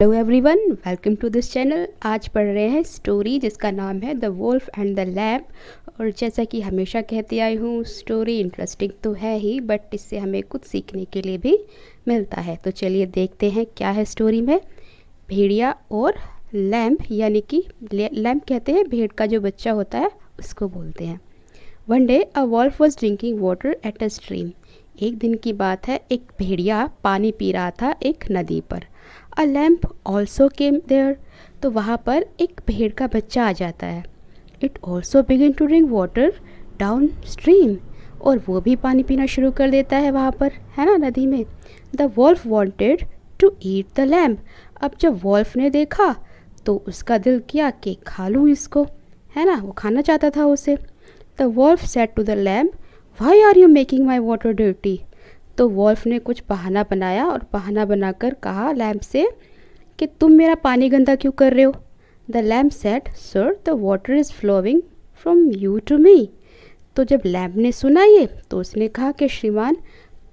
Hello everyone, welcome to this channel. आज पढ़ रहे हैं स्टोरी जिसका नाम है the wolf and the lamb. और जैसा कि हमेशा कहती आई हूँ, स्टोरी इंटरेस्टिंग तो है ही, बट इससे हमें कुछ सीखने के लिए भी मिलता है। तो चलिए देखते हैं क्या है स्टोरी में। भेड़िया और लैम्प, यानी कि लैम्प कहते हैं भेड़ का जो बच्चा होता है उसको बोलते हैं। One day a wolf was drinking water at a stream. एक दिन की बात है, एक भेड़िया पानी पी रहा था एक नदी पर। A lamb also came there. तो वहाँ पर एक भेड़ का बच्चा आ जाता है। It also begin to drink water down stream. और वो भी पानी पीना शुरू कर देता है वहाँ पर, है ना, नदी में। The wolf wanted to eat the lamb. अब जब वॉल्फ ने देखा तो उसका दिल किया कि खा लूँ इसको, है ना, वो खाना चाहता था उसे। The wolf said to the lamb, why are you making my water dirty. तो वॉल्फ ने कुछ बहाना बनाया और बहाना बनाकर कहा लैम्प से कि तुम मेरा पानी गंदा क्यों कर रहे हो। The lamp said, sir the water is flowing from you to me. तो जब लैम्प ने सुना ये तो उसने कहा कि श्रीमान,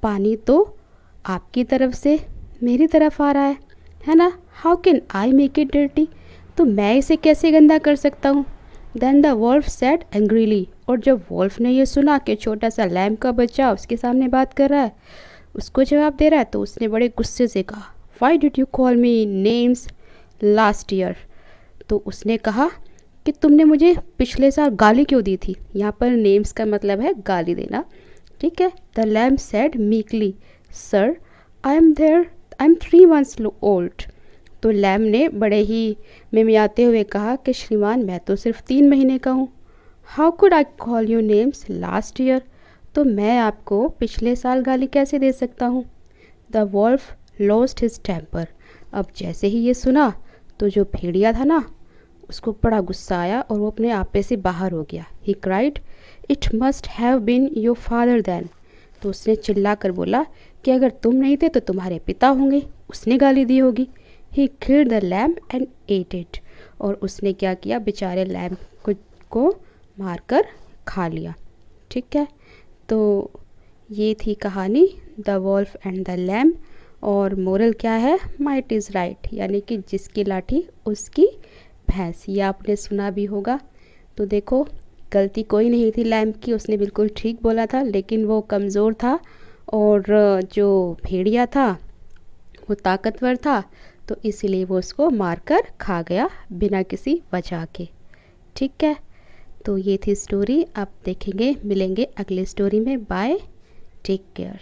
पानी तो आपकी तरफ से मेरी तरफ आ रहा है ना, how can I make it dirty. तो मैं इसे कैसे गंदा कर सकता हूँ। Then the wolf said angrily. और जब वॉल्फ ने यह सुना कि छोटा सा लैम्प का बच्चा उसके सामने बात कर रहा है, उसको जवाब दे रहा है, तो उसने बड़े गुस्से से कहा, why did you call me names last year. तो उसने कहा कि तुमने मुझे पिछले साल गाली क्यों दी थी। यहाँ पर नेम्स का मतलब है गाली देना, ठीक है। The lamp said meekly, sir I am 3 months old. तो लैम्प ने बड़े ही मिमियाते हुए कहा कि श्रीमान, मैं तो सिर्फ 3 महीने का हूँ। How could I call you names last year. तो मैं आपको पिछले साल गाली कैसे दे सकता हूँ। The wolf lost his temper. अब जैसे ही ये सुना तो जो भेड़िया था ना, उसको बड़ा गुस्सा आया और वो अपने आपे से बाहर हो गया। He cried, it must have been your father then. तो उसने चिल्ला कर बोला कि अगर तुम नहीं थे तो तुम्हारे पिता होंगे, उसने गाली दी होगी। He killed the lamp and at it. और उसने क्या किया, बेचारे लैम्प को मारकर खा लिया, ठीक है। तो ये थी कहानी the wolf and the lamb. और मोरल क्या है, माइट इज़ राइट, यानी कि जिसकी लाठी उसकी भैंस। ये आपने सुना भी होगा। तो देखो, गलती कोई नहीं थी लैम्प की, उसने बिल्कुल ठीक बोला था, लेकिन वो कमज़ोर था और जो भेड़िया था वो ताकतवर था, तो इसीलिए वो उसको मारकर खा गया बिना किसी वजह के, ठीक है। तो ये थी स्टोरी। आप देखेंगे, मिलेंगे अगले स्टोरी में। Bye, take care.